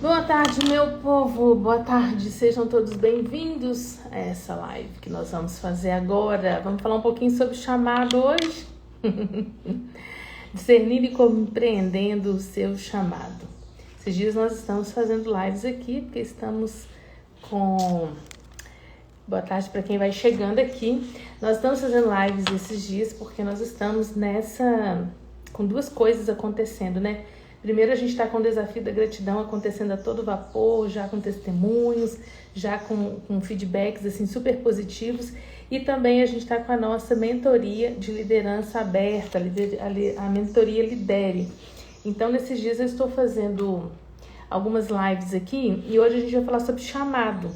Boa tarde, meu povo, boa tarde, sejam todos bem-vindos a essa live que nós vamos fazer agora. Vamos falar um pouquinho sobre chamado hoje? Discernindo e compreendendo o seu chamado. Esses dias nós estamos fazendo lives aqui, porque estamos com... Boa tarde para quem vai chegando aqui. Nós estamos fazendo lives esses dias porque nós estamos com duas coisas acontecendo, né? Primeiro, a gente está com o desafio da gratidão acontecendo a todo vapor, já com testemunhos, já com feedbacks assim, super positivos. E também a gente está com a nossa mentoria de liderança aberta, a mentoria Lidere. Então, nesses dias eu estou fazendo algumas lives aqui e hoje a gente vai falar sobre chamado,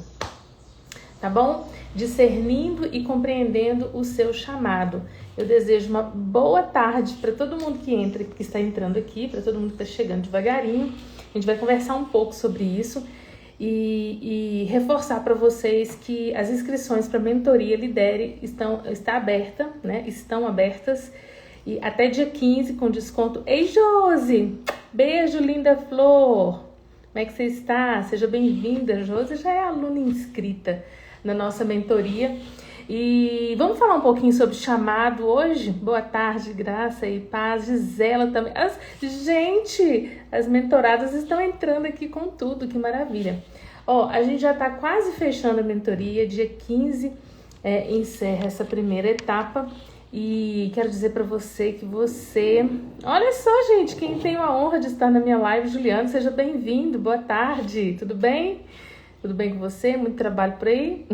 tá bom? Discernindo e compreendendo o seu chamado. Eu desejo uma boa tarde para todo mundo que está entrando aqui, para todo mundo que está chegando devagarinho. A gente vai conversar um pouco sobre isso e reforçar para vocês que as inscrições para a mentoria Lidere está aberta, né? Estão abertas e até dia 15 com desconto. Ei, Josi! Beijo, linda Flor! Como é que você está? Seja bem-vinda. Josi já é aluna inscrita na nossa mentoria. E vamos falar um pouquinho sobre chamado hoje? Boa tarde, graça e paz. Gisela também. Gente, as mentoradas estão entrando aqui com tudo, que maravilha. Ó, a gente já está quase fechando a mentoria, dia 15 encerra essa primeira etapa. E quero dizer para você que olha só, gente, quem tem a honra de estar na minha live, Juliano, seja bem-vindo. Boa tarde, tudo bem? Tudo bem com você? Muito trabalho por aí?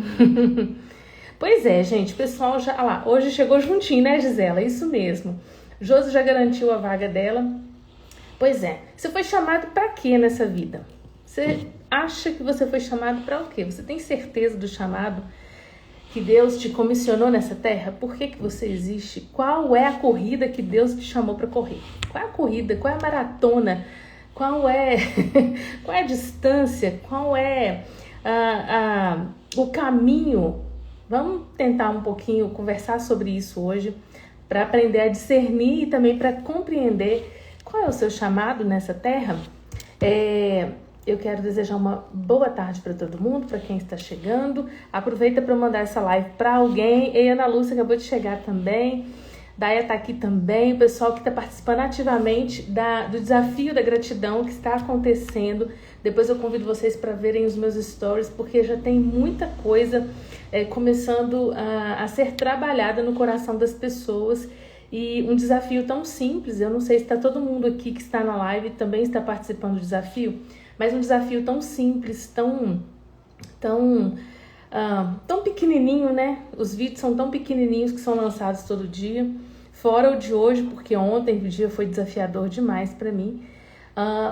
Pois é, gente, o pessoal já... lá, hoje chegou juntinho, né, Gisela? Isso mesmo. Josi já garantiu a vaga dela. Pois é, você foi chamado para quê nessa vida? Você acha que você foi chamado para o quê? Você tem certeza do chamado que Deus te comissionou nessa terra? Por que você existe? Qual é a corrida que Deus te chamou para correr? Qual é a corrida? Qual é a maratona? Qual é a distância? Qual é o caminho? Vamos tentar um pouquinho conversar sobre isso hoje, para aprender a discernir e também para compreender qual é o seu chamado nessa terra. Eu quero desejar uma boa tarde para todo mundo, para quem está chegando. Aproveita para mandar essa live para alguém. E Ana Lúcia acabou de chegar também. Daia está aqui também, o pessoal que está participando ativamente do desafio da gratidão que está acontecendo. Depois eu convido vocês para verem os meus stories, porque já tem muita coisa começando a ser trabalhada no coração das pessoas. E um desafio tão simples, eu não sei se está todo mundo aqui que está na live também está participando do desafio, mas um desafio tão simples, tão pequenininho, né? Os vídeos são tão pequenininhos que são lançados todo dia. Fora o de hoje, porque ontem o dia foi desafiador demais para mim,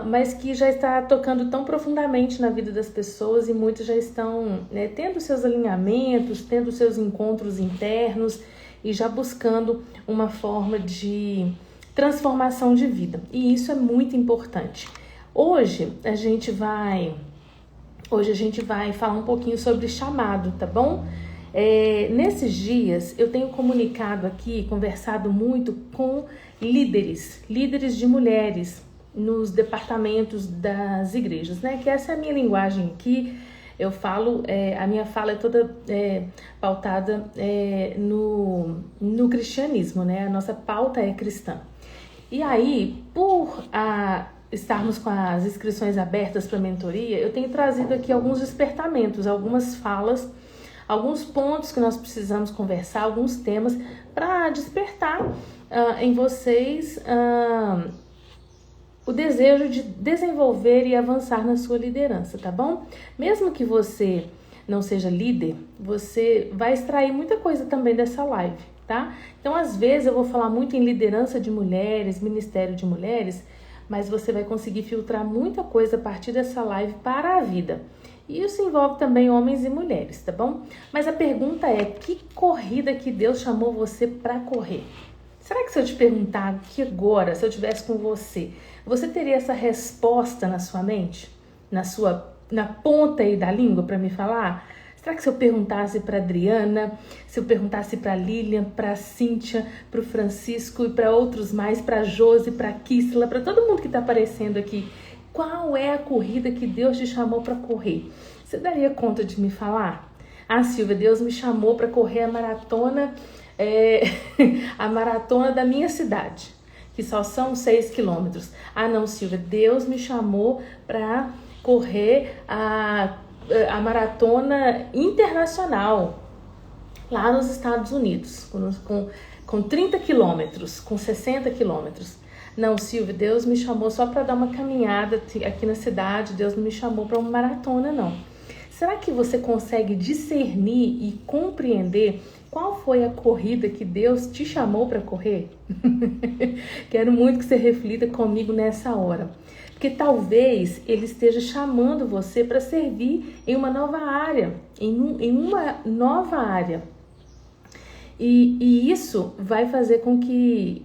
mas que já está tocando tão profundamente na vida das pessoas e muitos já estão tendo seus alinhamentos, tendo seus encontros internos e já buscando uma forma de transformação de vida. E isso é muito importante. Hoje a gente vai falar um pouquinho sobre chamado, tá bom? Nesses dias eu tenho comunicado aqui, conversado muito com líderes de mulheres nos departamentos das igrejas, né? Que essa é a minha linguagem aqui. Eu falo, a minha fala é toda pautada no cristianismo, né? A nossa pauta é cristã. E aí, por estarmos com as inscrições abertas para a mentoria, eu tenho trazido aqui alguns despertamentos, algumas falas, alguns pontos que nós precisamos conversar, alguns temas para despertar em vocês o desejo de desenvolver e avançar na sua liderança, tá bom? Mesmo que você não seja líder, você vai extrair muita coisa também dessa live, tá? Então, às vezes eu vou falar muito em liderança de mulheres, ministério de mulheres, mas você vai conseguir filtrar muita coisa a partir dessa live para a vida. E isso envolve também homens e mulheres, tá bom? Mas a pergunta é, que corrida que Deus chamou você para correr? Será que se eu te perguntar que agora, se eu estivesse com você, você teria essa resposta na sua mente? Na ponta aí da língua para me falar? Será que se eu perguntasse para Adriana, se eu perguntasse para Lilian, para Cíntia, para o Francisco e para outros mais, para Josi, para Kissela, para todo mundo que está aparecendo aqui, Qual é a corrida que Deus te chamou para correr? Você daria conta de me falar? Ah, Silvia, Deus me chamou para correr a maratona, a maratona da minha cidade, que só são 6 quilômetros. Ah, não, Silvia, Deus me chamou para correr a maratona internacional, lá nos Estados Unidos, com 30 quilômetros, com 60 quilômetros. Não, Silvia, Deus me chamou só para dar uma caminhada aqui na cidade, Deus não me chamou para uma maratona, não. Será que você consegue discernir e compreender qual foi a corrida que Deus te chamou para correr? Quero muito que você reflita comigo nessa hora. Porque talvez Ele esteja chamando você para servir em uma nova área, em uma nova área. E isso vai fazer com que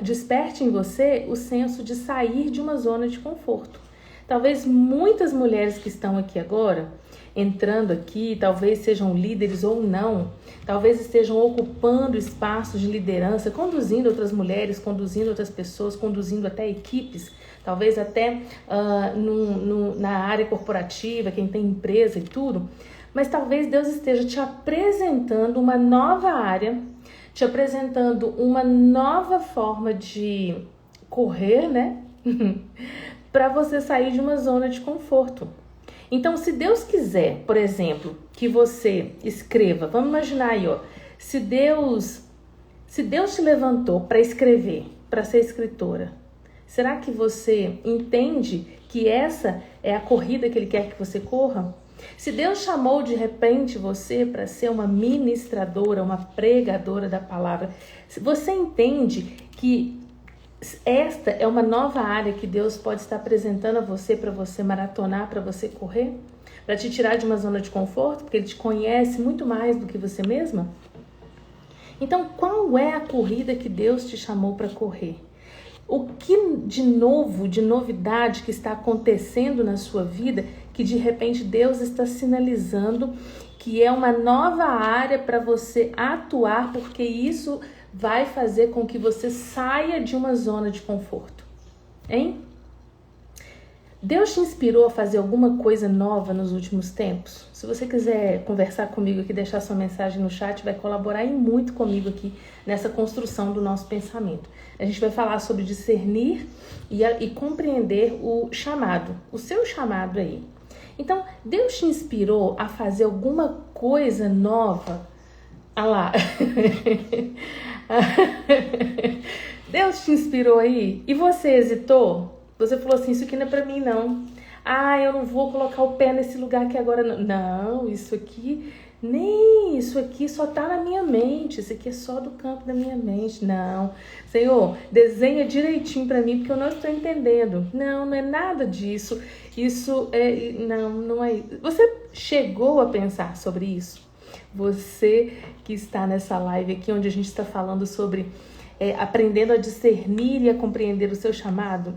desperte em você o senso de sair de uma zona de conforto. Talvez muitas mulheres que estão aqui agora, entrando aqui, talvez sejam líderes ou não, talvez estejam ocupando espaços de liderança, conduzindo outras mulheres, conduzindo outras pessoas, conduzindo até equipes, talvez até na área corporativa, quem tem empresa e tudo, mas talvez Deus esteja te apresentando uma nova área, te apresentando uma nova forma de correr, né? Para você sair de uma zona de conforto. Então, se Deus quiser, por exemplo, que você escreva, vamos imaginar aí, ó, se Deus te levantou para escrever, para ser escritora, será que você entende que essa é a corrida que Ele quer que você corra? Se Deus chamou de repente você para ser uma ministradora, uma pregadora da palavra, você entende que esta é uma nova área que Deus pode estar apresentando a você para você maratonar, para você correr, para te tirar de uma zona de conforto, porque Ele te conhece muito mais do que você mesma? Então, qual é a corrida que Deus te chamou para correr? O que de novo, de novidade que está acontecendo na sua vida, que de repente Deus está sinalizando que é uma nova área para você atuar, porque isso vai fazer com que você saia de uma zona de conforto, hein? Deus te inspirou a fazer alguma coisa nova nos últimos tempos? Se você quiser conversar comigo aqui, deixar sua mensagem no chat, vai colaborar muito comigo aqui nessa construção do nosso pensamento. A gente vai falar sobre discernir e compreender o chamado, o seu chamado aí. Então, Deus te inspirou a fazer alguma coisa nova? Ah lá. Deus te inspirou aí? E você hesitou? Você falou assim, isso aqui não é pra mim, não. Ah, eu não vou colocar o pé nesse lugar aqui agora, não. Não, isso aqui, nem isso aqui só tá na minha mente. Isso aqui é só do campo da minha mente. Não, Senhor, desenha direitinho pra mim, porque eu não estou entendendo. Não, não é nada disso. Isso é, não é. Você chegou a pensar sobre isso? Você que está nessa live aqui, onde a gente está falando sobre aprendendo a discernir e a compreender o seu chamado?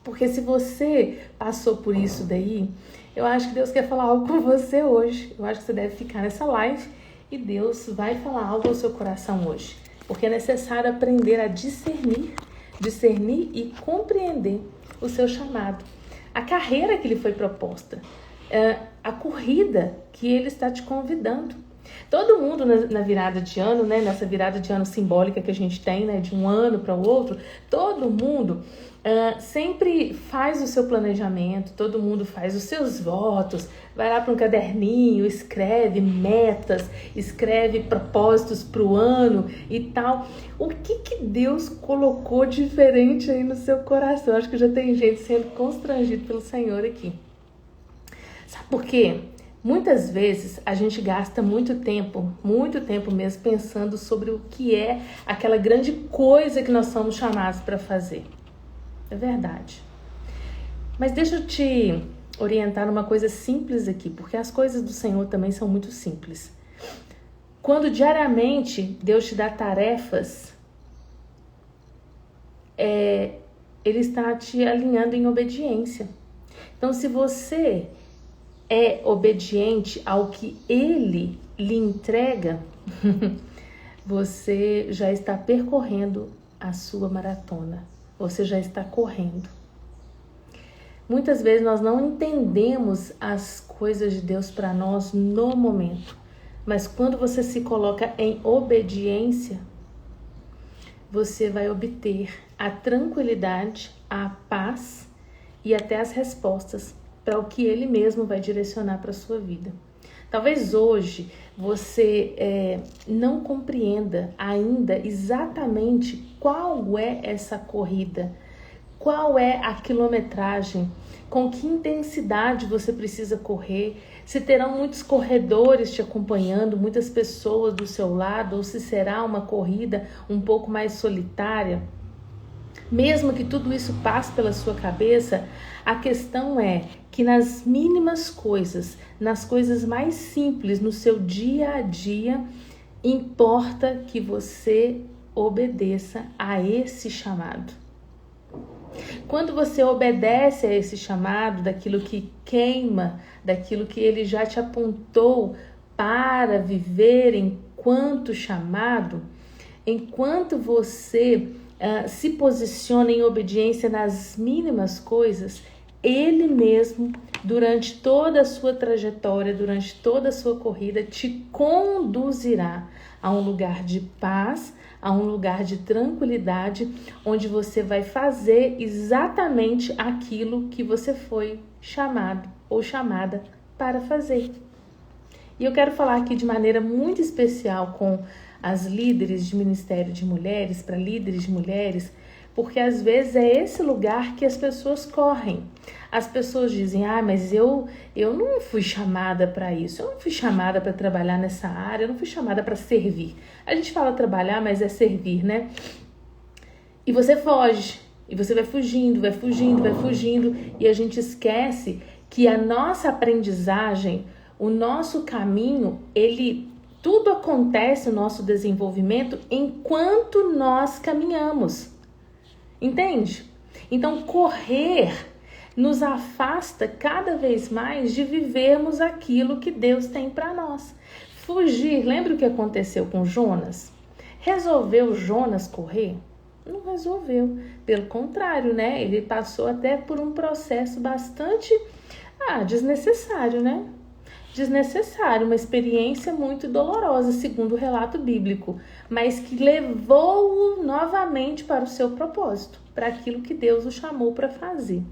Porque se você passou por isso daí, eu acho que Deus quer falar algo com você hoje. Eu acho que você deve ficar nessa live e Deus vai falar algo ao seu coração hoje. Porque é necessário aprender a discernir e compreender o seu chamado. A carreira que lhe foi proposta, a corrida que Ele está te convidando. Todo mundo na virada de ano, né, nessa virada de ano simbólica que a gente tem, né, de um ano para o outro, todo mundo sempre faz o seu planejamento, todo mundo faz os seus votos, vai lá para um caderninho, escreve metas, escreve propósitos para o ano e tal. O que Deus colocou diferente aí no seu coração? Acho que já tem gente sendo constrangido pelo Senhor aqui. Sabe por quê? Muitas vezes a gente gasta muito tempo mesmo pensando sobre o que é aquela grande coisa que nós somos chamados para fazer. É verdade. Mas deixa eu te orientar numa coisa simples aqui, porque as coisas do Senhor também são muito simples. Quando diariamente Deus te dá tarefas, Ele está te alinhando em obediência. Então, se você é obediente ao que Ele lhe entrega, você já está percorrendo a sua maratona. Você já está correndo. Muitas vezes nós não entendemos as coisas de Deus para nós no momento, mas quando você se coloca em obediência, você vai obter a tranquilidade, a paz e até as respostas para o que Ele mesmo vai direcionar para a sua vida. Talvez hoje você não compreenda ainda exatamente qual é essa corrida, qual é a quilometragem, com que intensidade você precisa correr, se terão muitos corredores te acompanhando, muitas pessoas do seu lado, ou se será uma corrida um pouco mais solitária. Mesmo que tudo isso passe pela sua cabeça, a questão é que nas mínimas coisas, nas coisas mais simples, no seu dia a dia, importa que você obedeça a esse chamado. Quando você obedece a esse chamado, daquilo que queima, daquilo que Ele já te apontou para viver enquanto chamado, enquanto você se posiciona em obediência nas mínimas coisas, Ele mesmo, durante toda a sua trajetória, durante toda a sua corrida, te conduzirá a um lugar de paz, a um lugar de tranquilidade, onde você vai fazer exatamente aquilo que você foi chamado ou chamada para fazer. E eu quero falar aqui de maneira muito especial com as líderes de Ministério de Mulheres, para líderes de mulheres, porque às vezes é esse lugar que as pessoas correm. As pessoas dizem, mas eu não fui chamada para isso, eu não fui chamada para trabalhar nessa área, eu não fui chamada para servir. A gente fala trabalhar, mas é servir, né? E você foge, e você vai fugindo, e a gente esquece que a nossa aprendizagem, o nosso caminho, tudo acontece no nosso desenvolvimento enquanto nós caminhamos. Entende? Então, correr nos afasta cada vez mais de vivermos aquilo que Deus tem para nós. Fugir, lembra o que aconteceu com Jonas? Resolveu Jonas correr? Não resolveu. Pelo contrário, né? Ele passou até por um processo bastante desnecessário, né? Desnecessário, uma experiência muito dolorosa, segundo o relato bíblico, mas que levou-o novamente para o seu propósito, para aquilo que Deus o chamou para fazer.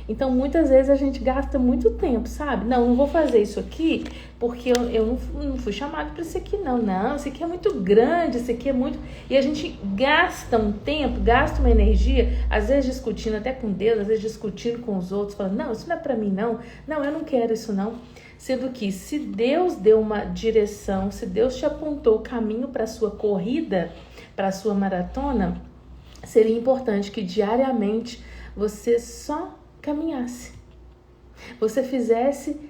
Então, muitas vezes a gente gasta muito tempo, sabe? Não vou fazer isso aqui porque eu não fui chamado para isso aqui, não. Não, isso aqui é muito grande, isso aqui é muito... E a gente gasta um tempo, gasta uma energia, às vezes discutindo até com Deus, às vezes discutindo com os outros, falando, não, isso não é para mim, não. Não, eu não quero isso, não. Sendo que se Deus deu uma direção, se Deus te apontou o caminho para a sua corrida, para a sua maratona, seria importante que diariamente você só caminhasse. Você fizesse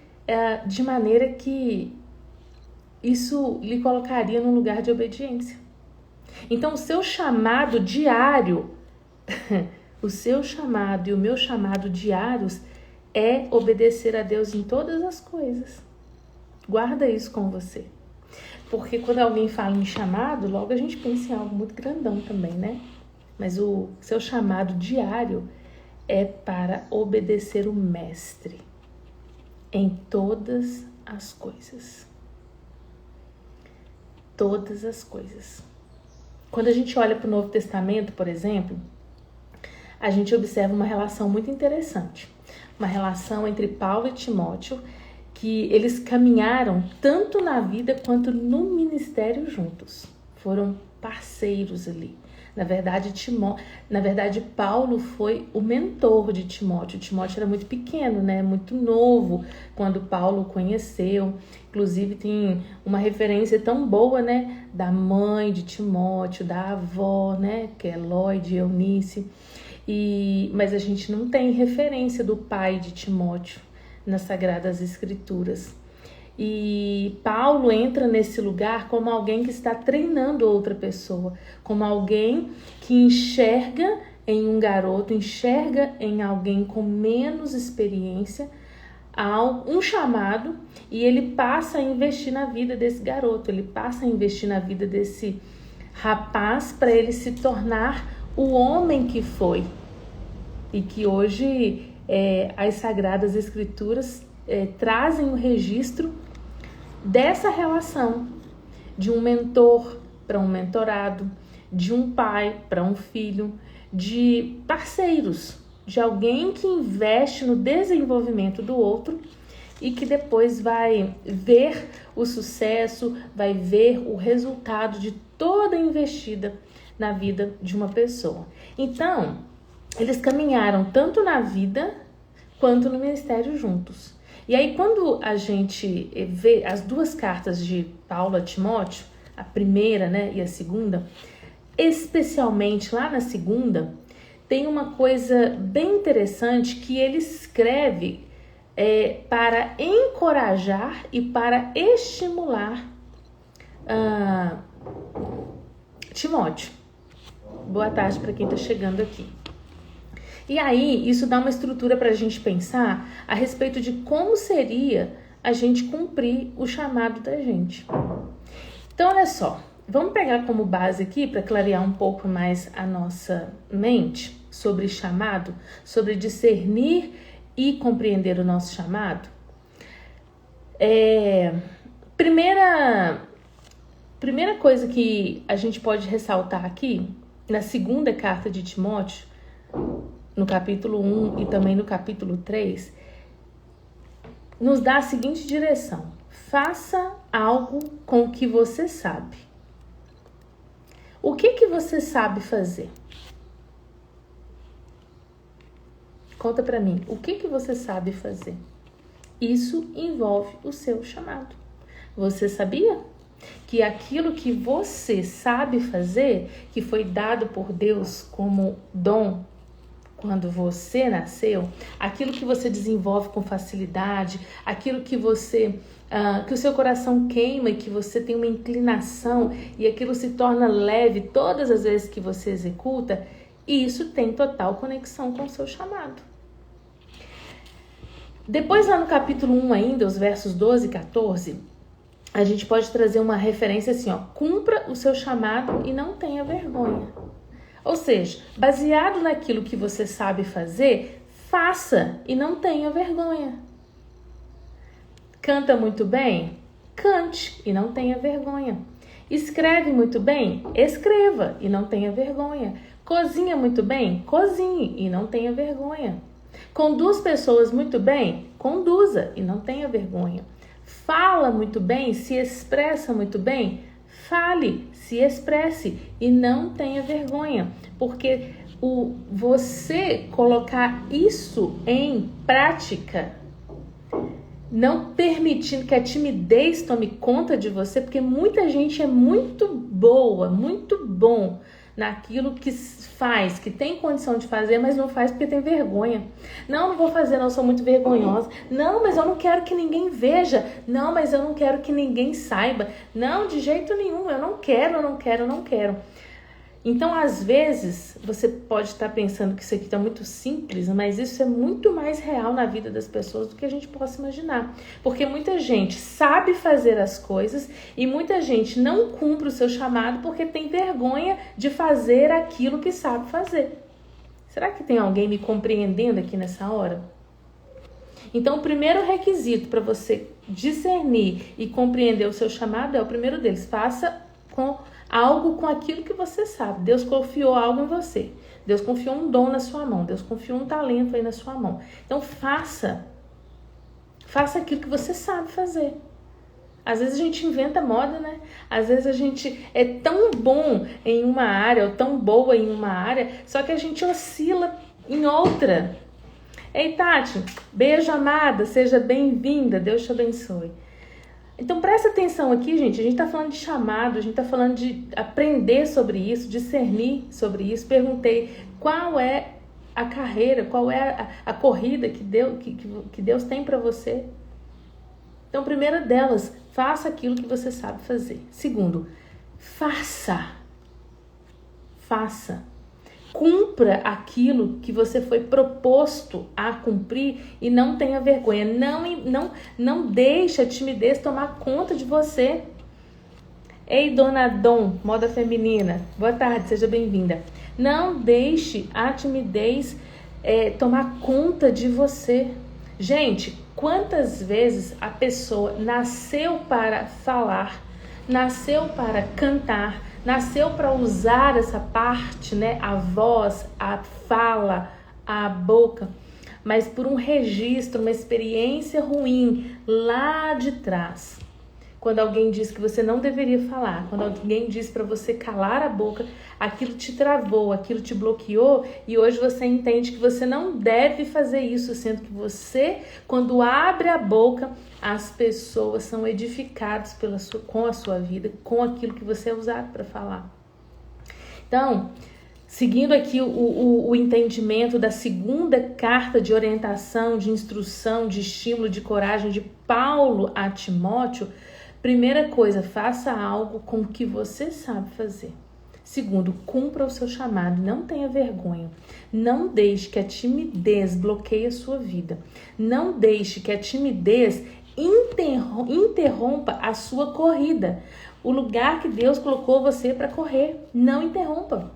de maneira que isso lhe colocaria num lugar de obediência. Então, o seu chamado diário, o seu chamado e o meu chamado diários é obedecer a Deus em todas as coisas. Guarda isso com você. Porque quando alguém fala em chamado, logo a gente pensa em algo muito grandão também, né? Mas o seu chamado diário é para obedecer o Mestre em todas as coisas. Todas as coisas. Quando a gente olha para o Novo Testamento, por exemplo, a gente observa uma relação muito interessante. Uma relação entre Paulo e Timóteo, que eles caminharam tanto na vida quanto no ministério juntos. Foram parceiros ali. Na verdade, Paulo foi o mentor de Timóteo. Timóteo era muito pequeno, né? Muito novo quando Paulo o conheceu. Inclusive tem uma referência tão boa, né? Da mãe de Timóteo, da avó, né? Que é Lóide, Eunice. Mas a gente não tem referência do pai de Timóteo nas Sagradas Escrituras. E Paulo entra nesse lugar como alguém que está treinando outra pessoa, como alguém que enxerga em um garoto, enxerga em alguém com menos experiência, um chamado, e ele passa a investir na vida desse garoto, ele passa a investir na vida desse rapaz para ele se tornar o homem que foi e que hoje as Sagradas Escrituras trazem o registro dessa relação de um mentor para um mentorado, de um pai para um filho, de parceiros, de alguém que investe no desenvolvimento do outro e que depois vai ver o sucesso, vai ver o resultado de toda a investida na vida de uma pessoa. Então, eles caminharam tanto na vida quanto no ministério juntos. E aí, quando a gente vê as duas cartas de Paulo a Timóteo, a primeira, né, e a segunda, especialmente lá na segunda, tem uma coisa bem interessante que ele escreve para encorajar e para estimular Timóteo. Boa tarde para quem está chegando aqui. E aí, isso dá uma estrutura para a gente pensar a respeito de como seria a gente cumprir o chamado da gente. Então, olha só, vamos pegar como base aqui para clarear um pouco mais a nossa mente sobre chamado, sobre discernir e compreender o nosso chamado. Primeira coisa que a gente pode ressaltar aqui, na segunda carta de Timóteo, no capítulo 1 e também no capítulo 3, nos dá a seguinte direção: faça algo com o que você sabe. O que você sabe fazer? Conta pra mim, o que você sabe fazer? Isso envolve o seu chamado. Você sabia que aquilo que você sabe fazer, que foi dado por Deus como dom quando você nasceu, aquilo que você desenvolve com facilidade, aquilo que você que o seu coração queima e que você tem uma inclinação e aquilo se torna leve todas as vezes que você executa, isso tem total conexão com o seu chamado. Depois lá no capítulo 1 ainda, os versos 12 e 14, a gente pode trazer uma referência assim, ó: cumpra o seu chamado e não tenha vergonha. Ou seja, baseado naquilo que você sabe fazer, faça e não tenha vergonha. Canta muito bem? Cante e não tenha vergonha. Escreve muito bem? Escreva e não tenha vergonha. Cozinha muito bem? Cozinhe e não tenha vergonha. Conduz pessoas muito bem? Conduza e não tenha vergonha. Fala muito bem? Se expressa muito bem? Fale, se expresse e não tenha vergonha, porque você colocar isso em prática, não permitindo que a timidez tome conta de você, porque muita gente é muito boa, muito bom naquilo que faz, que tem condição de fazer, mas não faz porque tem vergonha. Não vou fazer, não, sou muito vergonhosa. Não, mas eu não quero que ninguém veja. Não, mas eu não quero que ninguém saiba. Não, de jeito nenhum, eu não quero. Então, às vezes, você pode estar pensando que isso aqui está muito simples, mas isso é muito mais real na vida das pessoas do que a gente possa imaginar. Porque muita gente sabe fazer as coisas e muita gente não cumpre o seu chamado porque tem vergonha de fazer aquilo que sabe fazer. Será que tem alguém me compreendendo aqui nessa hora? Então, o primeiro requisito para você discernir e compreender o seu chamado é o primeiro deles: faça algo com aquilo que você sabe. Deus confiou algo em você. Deus confiou um dom na sua mão. Deus confiou um talento aí na sua mão. Então, faça aquilo que você sabe fazer. Às vezes a gente inventa moda, né? Às vezes a gente é tão bom em uma área ou tão boa em uma área, só que a gente oscila em outra. Ei, Tati, beijo, amada, seja bem-vinda, Deus te abençoe. Então, presta atenção aqui, gente, a gente tá falando de chamado, a gente tá falando de aprender sobre isso, discernir sobre isso. Perguntei qual é a carreira, qual é a corrida que Deus tem para você. Então, primeira delas, faça aquilo que você sabe fazer. Segundo, faça. Cumpra aquilo que você foi proposto a cumprir e não tenha vergonha. Não deixe a timidez tomar conta de você. Ei, Dona Dom, moda feminina, boa tarde, seja bem-vinda. Não deixe a timidez tomar conta de você. Gente, quantas vezes a pessoa nasceu para falar, nasceu para cantar, nasceu para usar essa parte, né? A voz, a fala, a boca, mas por um registro, uma experiência ruim lá de trás. Quando alguém diz que você não deveria falar, quando alguém diz para você calar a boca, aquilo te travou, aquilo te bloqueou e hoje você entende que você não deve fazer isso, sendo que você, quando abre a boca, as pessoas são edificadas com a sua vida, com aquilo que você é usado para falar. Então, seguindo aqui o entendimento da segunda carta de orientação, de instrução, de estímulo, de coragem de Paulo a Timóteo, primeira coisa, faça algo com o que você sabe fazer. Segundo, cumpra o seu chamado, não tenha vergonha. Não deixe que a timidez bloqueie a sua vida. Não deixe que a timidez interrompa a sua corrida. O lugar que Deus colocou você para correr, não interrompa.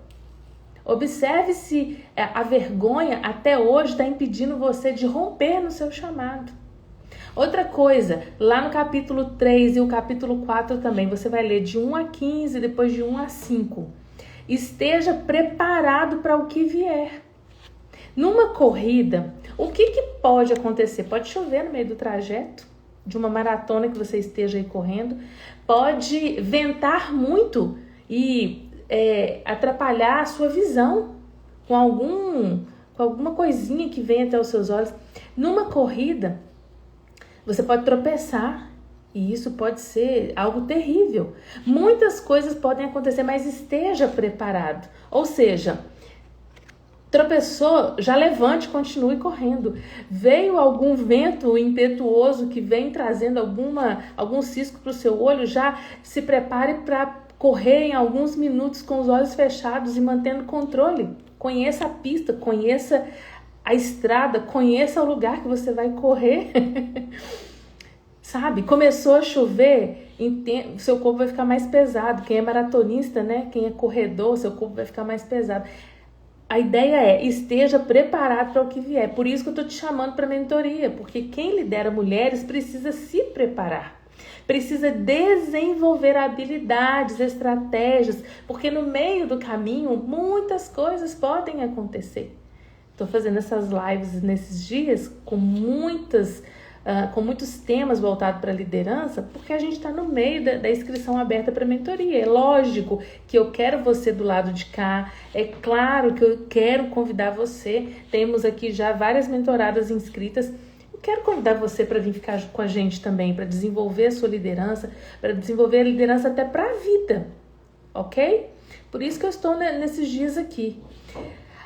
Observe se a vergonha até hoje está impedindo você de romper no seu chamado. Outra coisa, lá no capítulo 3 e o capítulo 4 também, você vai ler de 1 a 15, depois de 1 a 5. Esteja preparado para o que vier. Numa corrida, o que pode acontecer? Pode chover no meio do trajeto de uma maratona que você esteja aí correndo. Pode ventar muito e atrapalhar a sua visão com alguma coisinha que vem até os seus olhos. Numa corrida, você pode tropeçar e isso pode ser algo terrível. Muitas coisas podem acontecer, mas esteja preparado. Ou seja, tropeçou, já levante, continue correndo. Veio algum vento impetuoso que vem trazendo algum cisco para o seu olho, já se prepare para correr em alguns minutos com os olhos fechados e mantendo controle. Conheça a pista, conheça a estrada, conheça o lugar que você vai correr. Sabe? Começou a chover, seu corpo vai ficar mais pesado. Quem é maratonista, né? Quem é corredor, seu corpo vai ficar mais pesado. A ideia é, esteja preparado para o que vier. Por isso que eu estou te chamando para mentoria, porque quem lidera mulheres precisa se preparar. Precisa desenvolver habilidades, estratégias, porque no meio do caminho muitas coisas podem acontecer. Estou fazendo essas lives nesses dias com muitos temas voltados para a liderança, porque a gente está no meio da inscrição aberta para mentoria. É lógico que eu quero você do lado de cá, é claro que eu quero convidar você. Temos aqui já várias mentoradas inscritas. Eu quero convidar você para vir ficar com a gente também, para desenvolver a sua liderança, para desenvolver a liderança até para a vida, ok? Por isso que eu estou nesses dias aqui.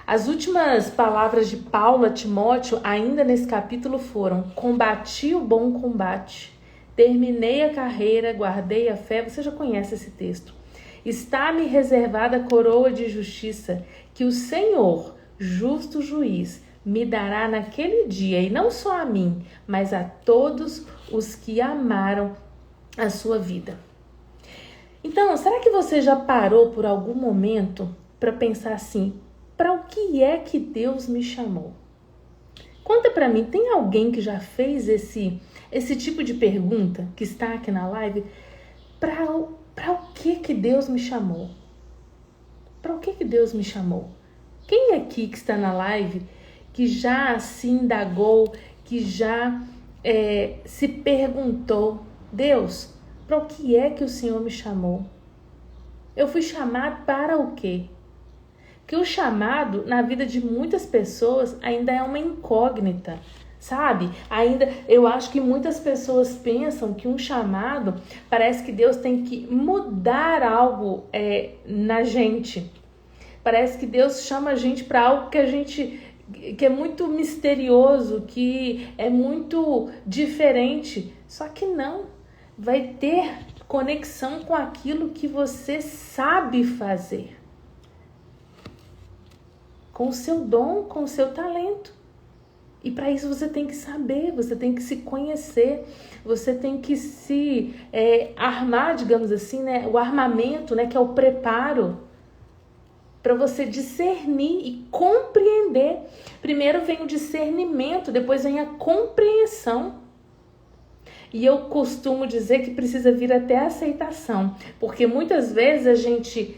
As últimas palavras de Paulo a Timóteo, ainda nesse capítulo, foram: combati o bom combate, terminei a carreira, guardei a fé. Você já conhece esse texto. Está-me reservada a coroa de justiça, que o Senhor, justo juiz, me dará naquele dia, e não só a mim, mas a todos os que amaram a sua vida. Então, será que você já parou por algum momento para pensar assim: para o que é que Deus me chamou? Conta para mim, tem alguém que já fez esse tipo de pergunta que está aqui na live? Para o que Deus me chamou? Para o que Deus me chamou? Quem aqui que está na live que já se indagou, que já se perguntou: Deus, para o que é que o Senhor me chamou? Eu fui chamado para o quê? Que o chamado na vida de muitas pessoas ainda é uma incógnita, sabe? Ainda eu acho que muitas pessoas pensam que um chamado parece que Deus tem que mudar algo na gente. Parece que Deus chama a gente para algo que é muito misterioso, que é muito diferente. Só que não, vai ter conexão com aquilo que você sabe fazer. Com o seu dom, com o seu talento. E para isso você tem que saber, você tem que se conhecer, você tem que se armar, digamos assim, né? O armamento, né? Que é o preparo para você discernir e compreender. Primeiro vem o discernimento, depois vem a compreensão. E eu costumo dizer que precisa vir até a aceitação, porque muitas vezes a gente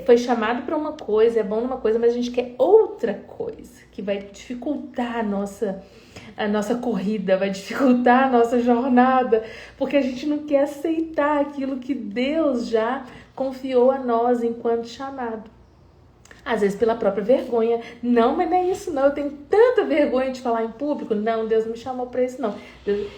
foi chamado para uma coisa, é bom numa coisa, mas a gente quer outra coisa, que vai dificultar a nossa corrida, vai dificultar a nossa jornada, porque a gente não quer aceitar aquilo que Deus já confiou a nós enquanto chamado. Às vezes pela própria vergonha. Não, mas não é isso não. Eu tenho tanta vergonha de falar em público. Não, Deus não me chamou para isso não.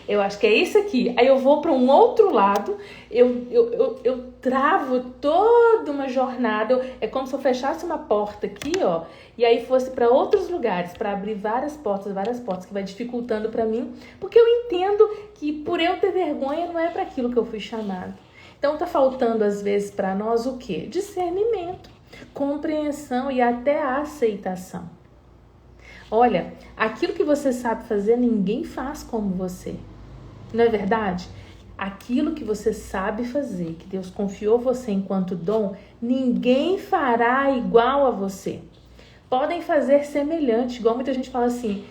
Eu acho que é isso aqui. Aí eu vou para um outro lado. Eu travo toda uma jornada. É como se eu fechasse uma porta aqui, ó. E aí fosse para outros lugares. Para abrir várias portas. Que vai dificultando para mim. Porque eu entendo que por eu ter vergonha não é para aquilo que eu fui chamado. Então tá faltando às vezes para nós o quê? Discernimento, compreensão e até a aceitação. Olha, aquilo que você sabe fazer, ninguém faz como você. Não é verdade? Aquilo que você sabe fazer, que Deus confiou você enquanto dom, ninguém fará igual a você. Podem fazer semelhante, igual muita gente fala assim,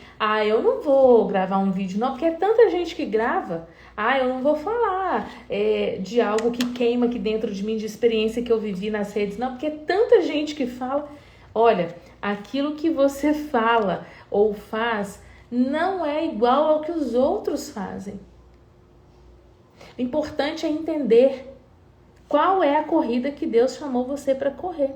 eu não vou gravar um vídeo não, porque é tanta gente que grava. Eu não vou falar de algo que queima aqui dentro de mim, de experiência que eu vivi nas redes, não, porque é tanta gente que fala. Olha, aquilo que você fala ou faz não é igual ao que os outros fazem. O importante é entender qual é a corrida que Deus chamou você para correr.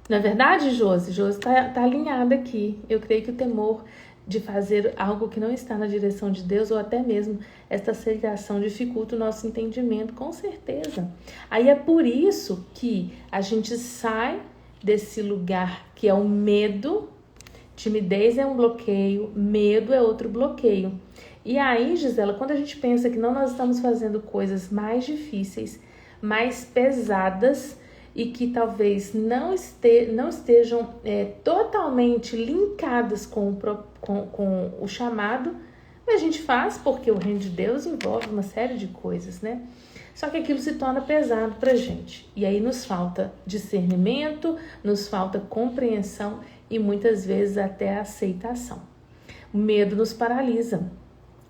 Não é verdade, Josi? Josi tá alinhada aqui. Eu creio que o temor de fazer algo que não está na direção de Deus, ou até mesmo esta aceitação dificulta o nosso entendimento, com certeza. Aí é por isso que a gente sai desse lugar que é o medo. Timidez é um bloqueio, medo é outro bloqueio. E aí, Gisela, quando a gente pensa que nós estamos fazendo coisas mais difíceis, mais pesadas, e que talvez não estejam totalmente linkadas com o chamado, mas a gente faz porque o reino de Deus envolve uma série de coisas, né? Só que aquilo se torna pesado pra gente. E aí nos falta discernimento, nos falta compreensão e muitas vezes até aceitação. O medo nos paralisa.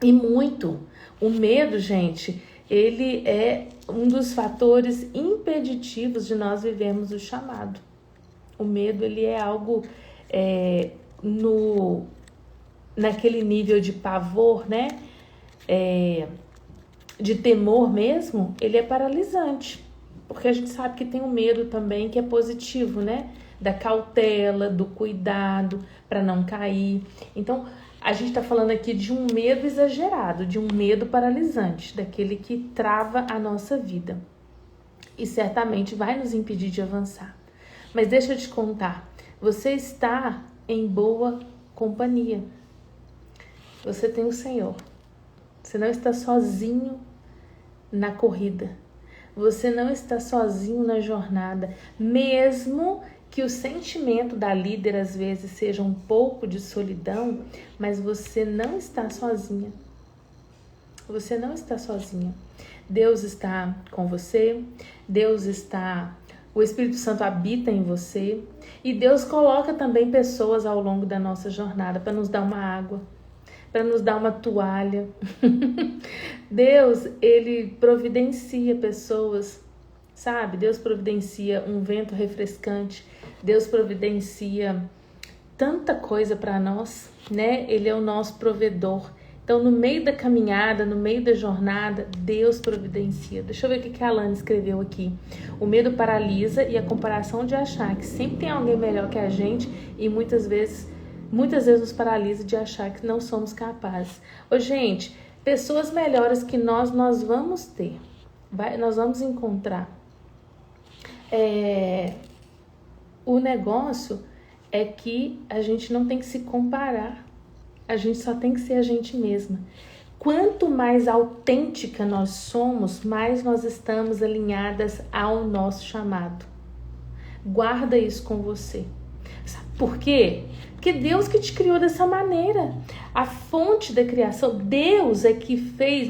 E muito. O medo, gente, ele é um dos fatores impeditivos de nós vivermos o chamado. O medo, ele é algo naquele nível de pavor, né? De temor mesmo, ele é paralisante. Porque a gente sabe que tem um medo também que é positivo, né? Da cautela, do cuidado para não cair. Então, a gente está falando aqui de um medo exagerado, de um medo paralisante, daquele que trava a nossa vida. E certamente vai nos impedir de avançar. Mas deixa eu te contar, você está em boa companhia. Você tem o Senhor. Você não está sozinho na corrida. Você não está sozinho na jornada. Mesmo que o sentimento da líder às vezes seja um pouco de solidão, mas você não está sozinha. Você não está sozinha. Deus está com você, o Espírito Santo habita em você e Deus coloca também pessoas ao longo da nossa jornada para nos dar uma água, para nos dar uma toalha. Deus, ele providencia pessoas, sabe? Deus providencia um vento refrescante. Deus providencia tanta coisa para nós, né? Ele é o nosso provedor. Então, no meio da caminhada, no meio da jornada, Deus providencia. Deixa eu ver o que a Alane escreveu aqui. O medo paralisa e a comparação de achar que sempre tem alguém melhor que a gente e muitas vezes nos paralisa de achar que não somos capazes. Ô, gente, pessoas melhores que nós vamos ter. Nós vamos encontrar. O negócio é que a gente não tem que se comparar. A gente só tem que ser a gente mesma. Quanto mais autêntica nós somos, mais nós estamos alinhadas ao nosso chamado. Guarda isso com você. Sabe por quê? Porque Deus que te criou dessa maneira. A fonte da criação, Deus é que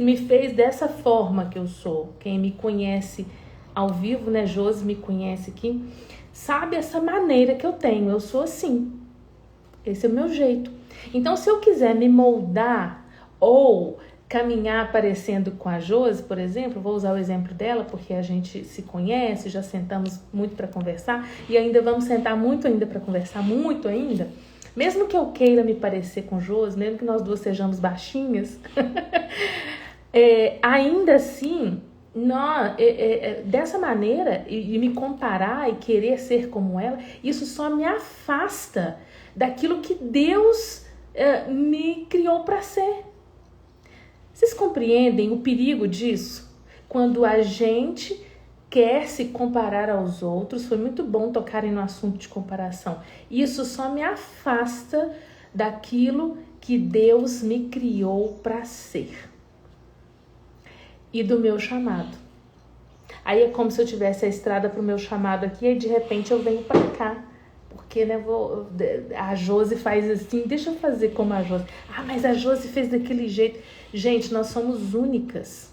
me fez dessa forma que eu sou. Quem me conhece ao vivo, né? Josi me conhece aqui. sabe essa maneira que eu tenho, eu sou assim. Esse é o meu jeito. Então, se eu quiser me moldar ou caminhar parecendo com a Josi, por exemplo, vou usar o exemplo dela porque a gente se conhece, já sentamos muito para conversar e ainda vamos sentar muito ainda para conversar, muito ainda. Mesmo que eu queira me parecer com Josi, mesmo que nós duas sejamos baixinhas, ainda assim, dessa maneira, e me comparar e querer ser como ela, isso só me afasta daquilo que Deus me criou para ser. Vocês compreendem o perigo disso? Quando a gente quer se comparar aos outros, foi muito bom tocarem no assunto de comparação. Isso só me afasta daquilo que Deus me criou para ser. E do meu chamado. Aí é como se eu tivesse a estrada para o meu chamado aqui e de repente eu venho para cá. Porque, né, a Josi faz assim, deixa eu fazer como a Josi. Ah, mas a Josi fez daquele jeito. Gente, nós somos únicas.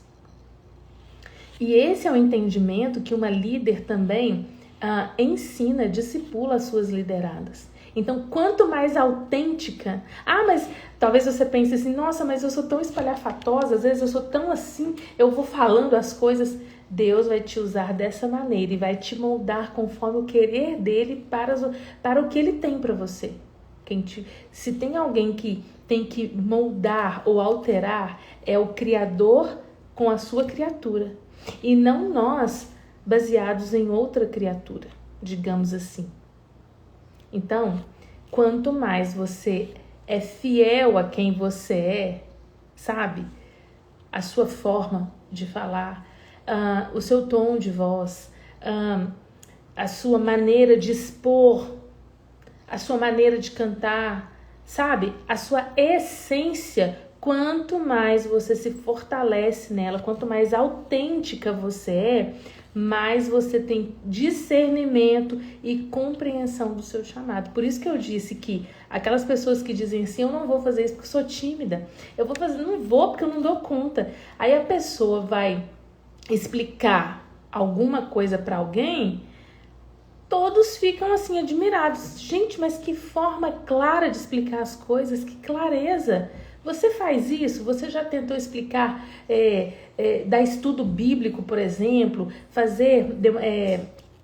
E esse é o entendimento que uma líder também ensina, discipula as suas lideradas. Então, quanto mais autêntica... Ah, mas talvez você pense assim, nossa, mas eu sou tão espalhafatosa, às vezes eu sou tão assim, eu vou falando as coisas... Deus vai te usar dessa maneira e vai te moldar conforme o querer dele para o que ele tem para você. Se tem alguém que tem que moldar ou alterar, é o Criador com a sua criatura. E não nós, baseados em outra criatura, digamos assim. Então, quanto mais você é fiel a quem você é, sabe? A sua forma de falar, o seu tom de voz, a sua maneira de expor, a sua maneira de cantar, sabe? A sua essência, quanto mais você se fortalece nela, quanto mais autêntica você é, mais você tem discernimento e compreensão do seu chamado. Por isso que eu disse que aquelas pessoas que dizem assim, eu não vou fazer isso porque sou tímida, eu vou fazer, não vou porque eu não dou conta. Aí a pessoa vai explicar alguma coisa para alguém, todos ficam assim admirados. Gente, mas que forma clara de explicar as coisas, que clareza. Você faz isso? Você já tentou explicar, dar estudo bíblico, por exemplo, fazer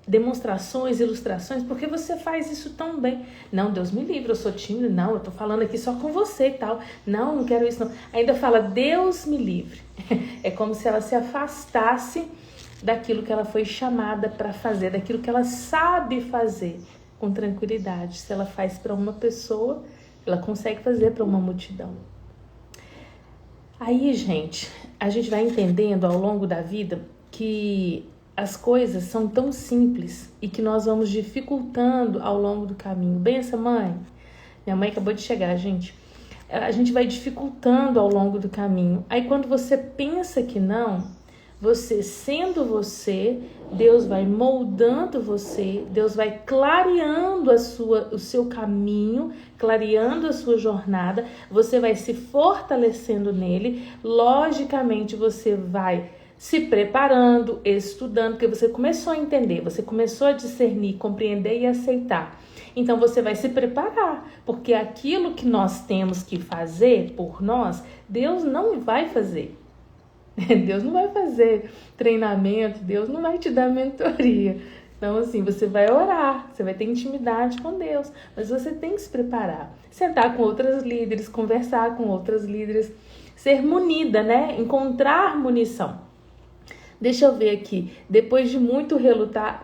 demonstrações, ilustrações, porque você faz isso tão bem. Não, Deus me livre, eu sou tímida, não, eu tô falando aqui só com você e tal. Não, não quero isso não. Ainda fala, Deus me livre. É como se ela se afastasse daquilo que ela foi chamada para fazer, daquilo que ela sabe fazer com tranquilidade. Se ela faz para uma pessoa, ela consegue fazer para uma multidão. Aí, gente, a gente vai entendendo ao longo da vida que as coisas são tão simples e que nós vamos dificultando ao longo do caminho. Benção, mãe. Minha mãe acabou de chegar, gente. A gente vai dificultando ao longo do caminho. Aí quando você pensa que não, você sendo você, Deus vai moldando você, Deus vai clareando o seu caminho, clareando a sua jornada, você vai se fortalecendo nele, logicamente você vai se preparando, estudando, porque você começou a entender, você começou a discernir, compreender e aceitar. Então você vai se preparar, porque aquilo que nós temos que fazer por nós, Deus não vai fazer. Deus não vai fazer treinamento, Deus não vai te dar mentoria. Então, assim, você vai orar, você vai ter intimidade com Deus, mas você tem que se preparar. Sentar com outras líderes, conversar com outras líderes, ser munida, né? Encontrar munição. Deixa eu ver aqui, depois de muito relutar,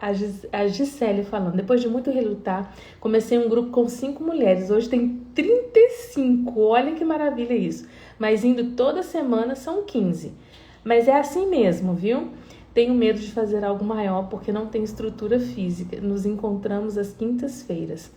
a Gisele falando, depois de muito relutar, comecei um grupo com 5 mulheres, hoje tem 35, olha que maravilha isso, mas indo toda semana são 15, mas é assim mesmo, viu? Tenho medo de fazer algo maior porque não tem estrutura física, nos encontramos às quintas-feiras,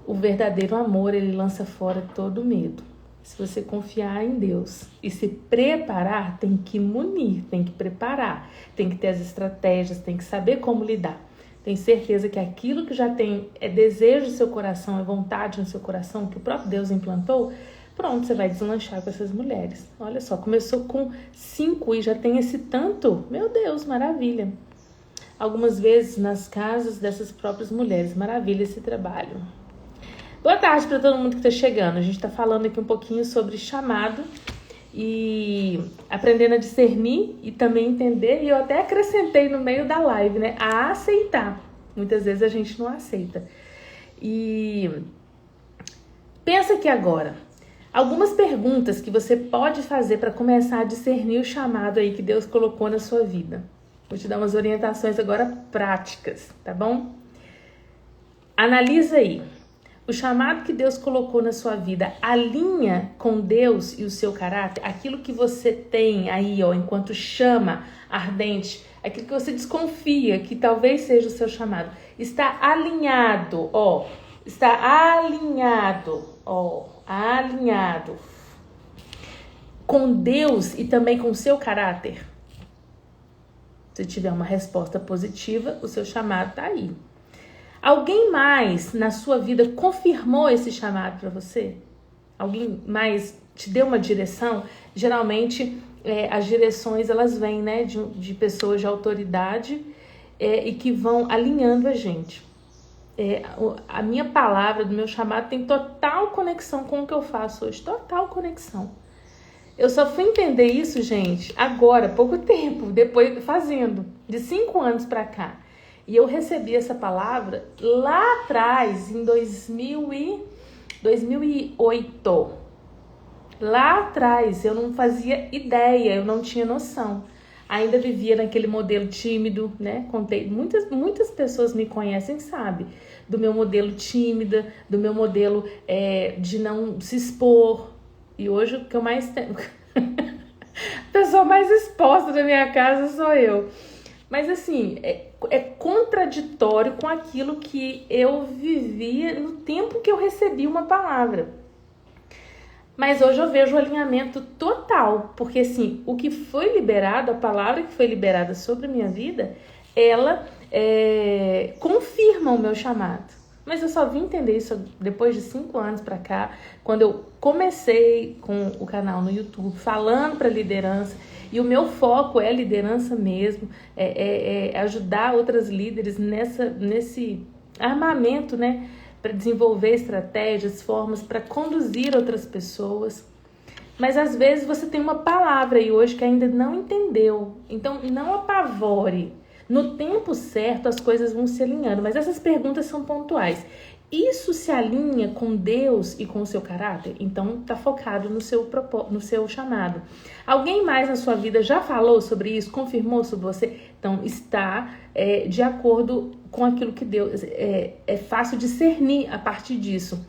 o verdadeiro amor, ele lança fora todo medo. Se você confiar em Deus e se preparar, tem que munir, tem que preparar, tem que ter as estratégias, tem que saber como lidar. Tenho certeza que aquilo que já tem é desejo do seu coração, é vontade no seu coração, que o próprio Deus implantou, pronto, você vai deslanchar com essas mulheres. Olha só, começou com 5 e já tem esse tanto. Meu Deus, maravilha. algumas vezes nas casas dessas próprias mulheres. Maravilha esse trabalho. Boa tarde para todo mundo que está chegando. A gente está falando aqui um pouquinho sobre chamado e aprendendo a discernir e também entender. E eu até acrescentei no meio da live, né? A aceitar. Muitas vezes a gente não aceita. E pensa aqui agora. Algumas perguntas que você pode fazer para começar a discernir o chamado aí que Deus colocou na sua vida. Vou te dar umas orientações agora práticas, tá bom? Analisa aí. O chamado que Deus colocou na sua vida alinha com Deus e o seu caráter? Aquilo que você tem aí, ó, enquanto chama ardente, aquilo que você desconfia que talvez seja o seu chamado, está alinhado, ó, alinhado com Deus e também com o seu caráter? Se tiver uma resposta positiva, o seu chamado tá aí. Alguém mais na sua vida confirmou esse chamado para você? Alguém mais te deu uma direção? Geralmente as direções elas vêm, né, de pessoas de autoridade e que vão alinhando a gente. A minha palavra do meu chamado tem total conexão com o que eu faço hoje, total conexão. Eu só fui entender isso, gente, agora, pouco tempo, depois fazendo, de 5 anos para cá. E eu recebi essa palavra lá atrás, em 2008. Lá atrás, eu não fazia ideia, eu não tinha noção. Ainda vivia naquele modelo tímido, né? Contei, muitas pessoas me conhecem, sabe? Do meu modelo tímida, do meu modelo de não se expor. E hoje o que eu mais tenho... A pessoa mais exposta da minha casa sou eu. Mas assim, é contraditório com aquilo que eu vivia no tempo que eu recebi uma palavra. Mas hoje eu vejo o alinhamento total, porque assim, o que foi liberado, a palavra que foi liberada sobre a minha vida, ela confirma o meu chamado. Mas eu só vim entender isso depois de 5 anos pra cá, quando eu comecei com o canal no YouTube, falando para liderança, e o meu foco é liderança mesmo, ajudar outras líderes nesse armamento, né? Para desenvolver estratégias, formas para conduzir outras pessoas. Mas às vezes você tem uma palavra aí hoje que ainda não entendeu. Então não apavore. No tempo certo as coisas vão se alinhando. Mas essas perguntas são pontuais. Isso se alinha com Deus e com o seu caráter? Então está focado no seu chamado. Alguém mais na sua vida já falou sobre isso? Confirmou sobre você? Então está de acordo com aquilo que Deus... É fácil discernir a partir disso.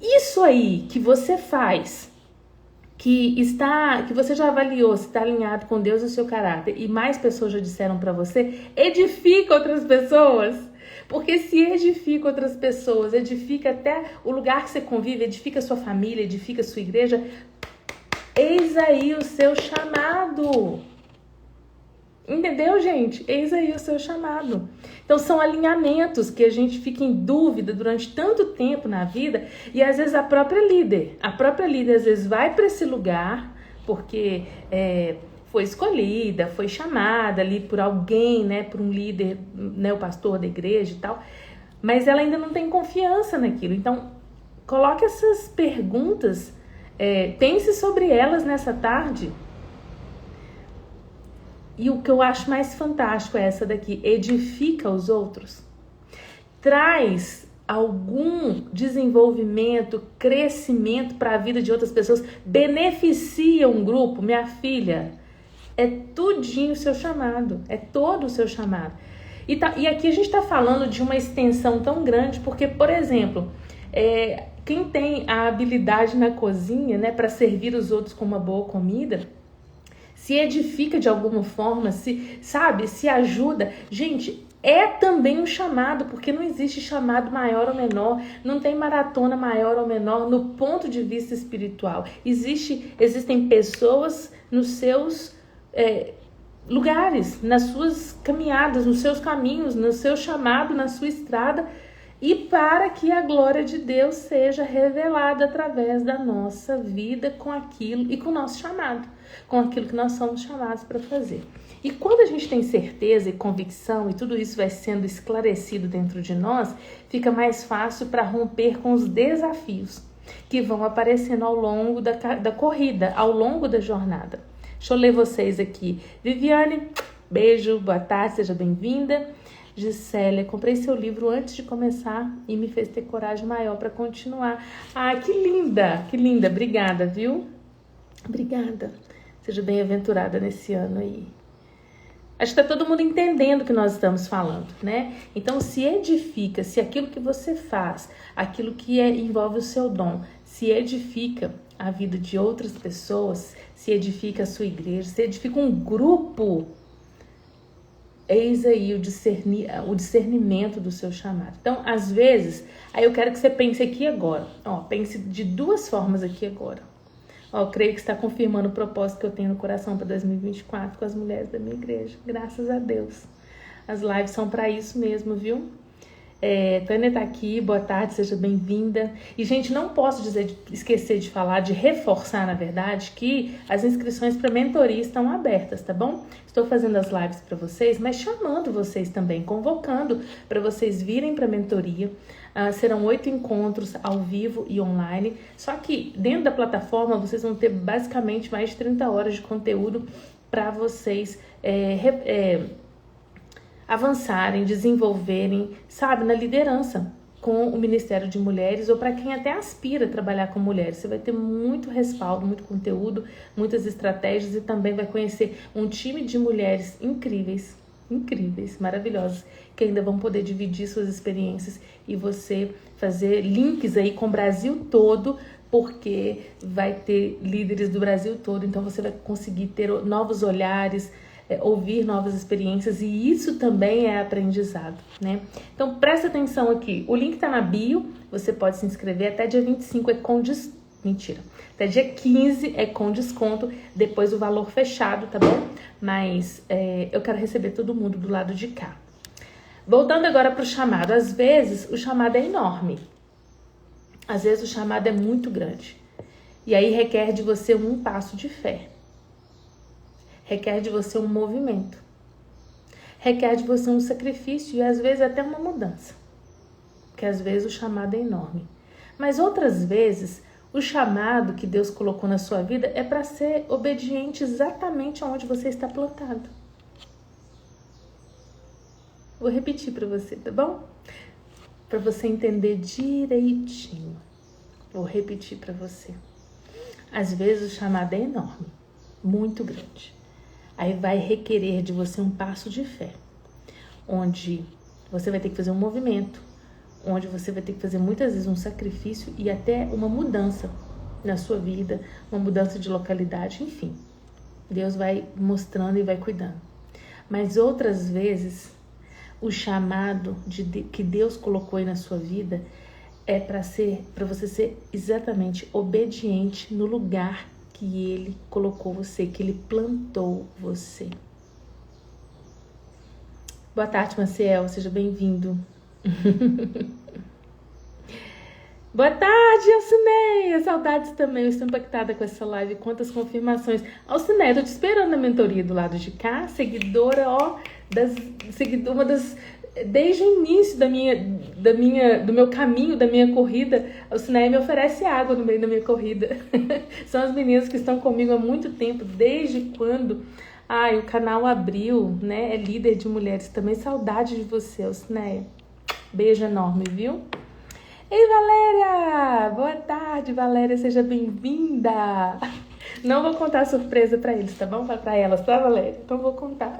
Isso aí que você faz, que você já avaliou se está alinhado com Deus e o seu caráter, e mais pessoas já disseram para você, edifica outras pessoas. Porque se edifica outras pessoas, edifica até o lugar que você convive, edifica a sua família, edifica a sua igreja, eis aí o seu chamado. Entendeu, gente? Eis aí o seu chamado. Então são alinhamentos que a gente fica em dúvida durante tanto tempo na vida, e às vezes a própria líder às vezes vai para esse lugar porque foi escolhida, foi chamada ali por alguém, né, por um líder, né, o pastor da igreja e tal, mas ela ainda não tem confiança naquilo. Então, coloque essas perguntas, pense sobre elas nessa tarde. E o que eu acho mais fantástico é essa daqui: edifica os outros. Traz algum desenvolvimento, crescimento para a vida de outras pessoas, beneficia um grupo. Minha filha, é tudinho o seu chamado, é todo o seu chamado. E aqui a gente está falando de uma extensão tão grande, porque, por exemplo, quem tem a habilidade na cozinha, né, para servir os outros com uma boa comida, se edifica de alguma forma, se ajuda. Gente, é também um chamado, porque não existe chamado maior ou menor, não tem maratona maior ou menor no ponto de vista espiritual. Existem pessoas nos seus lugares, nas suas caminhadas, nos seus caminhos, no seu chamado, na sua estrada. e para que a glória de Deus seja revelada através da nossa vida com aquilo e com o nosso chamado, com aquilo que nós somos chamados para fazer. E quando a gente tem certeza e convicção e tudo isso vai sendo esclarecido dentro de nós, fica mais fácil para romper com os desafios que vão aparecendo ao longo da corrida, ao longo da jornada. Deixa eu ler vocês aqui. Viviane, beijo, boa tarde, seja bem-vinda. Gisélia, comprei seu livro antes de começar e me fez ter coragem maior para continuar. Ah, que linda, obrigada, viu? Obrigada, seja bem-aventurada nesse ano aí. Acho que está todo mundo entendendo o que nós estamos falando, né? Então, se edifica, se aquilo que você faz, aquilo que envolve o seu dom, se edifica a vida de outras pessoas, se edifica a sua igreja, se edifica um grupo, eis aí o discernimento do seu chamado. Então, às vezes, aí eu quero que você pense aqui agora. Pense de duas formas aqui agora. Eu creio que está confirmando o propósito que eu tenho no coração para 2024 com as mulheres da minha igreja. Graças a Deus. As lives são para isso mesmo, viu? Tânia tá aqui, boa tarde, seja bem-vinda. E, gente, não posso esquecer de falar, de reforçar, na verdade, que as inscrições para mentoria estão abertas, tá bom? Estou fazendo as lives para vocês, mas chamando vocês também, convocando para vocês virem para a mentoria. Serão 8 encontros ao vivo e online, só que dentro da plataforma vocês vão ter basicamente mais de 30 horas de conteúdo para vocês avançarem, desenvolverem, sabe, na liderança com o Ministério de Mulheres ou para quem até aspira a trabalhar com mulheres. Você vai ter muito respaldo, muito conteúdo, muitas estratégias e também vai conhecer um time de mulheres incríveis, maravilhosas, que ainda vão poder dividir suas experiências e você fazer links aí com o Brasil todo, porque vai ter líderes do Brasil todo, então você vai conseguir ter novos olhares, ouvir novas experiências e isso também é aprendizado, né? Então presta atenção aqui, o link tá na bio, você pode se inscrever até dia 25 até dia 15 é com desconto, depois o valor fechado, tá bom? Mas eu quero receber todo mundo do lado de cá. Voltando agora para o chamado, às vezes o chamado é enorme, às vezes o chamado é muito grande e aí requer de você um passo de fé. Requer de você um movimento. Requer de você um sacrifício e às vezes até uma mudança. Porque às vezes o chamado é enorme. Mas outras vezes, o chamado que Deus colocou na sua vida é para ser obediente exatamente onde você está plantado. Vou repetir para você, tá bom? Para você entender direitinho. Vou repetir para você. Às vezes o chamado é enorme, muito grande. Aí vai requerer de você um passo de fé, onde você vai ter que fazer um movimento, onde você vai ter que fazer muitas vezes um sacrifício e até uma mudança na sua vida, uma mudança de localidade, enfim. Deus vai mostrando e vai cuidando. Mas outras vezes, o chamado que Deus colocou aí na sua vida é para você ser exatamente obediente no lugar que Ele colocou você, que Ele plantou você. Boa tarde, Maciel, seja bem-vindo. Boa tarde, Alcineia, saudades também, eu estou impactada com essa live, quantas confirmações. Alcineia, eu tô te esperando na mentoria do lado de cá, seguidora, uma das... Desde o início do meu caminho, da minha corrida, a Alcineia me oferece água no meio da minha corrida. São as meninas que estão comigo há muito tempo, desde quando o canal abriu, né? É líder de mulheres também. Saudade de você, Alcineia. Beijo enorme, viu? Ei, Valéria! Boa tarde, Valéria, seja bem-vinda! Não vou contar a surpresa pra eles, tá bom? Pra elas, tá, Valéria? Então vou contar.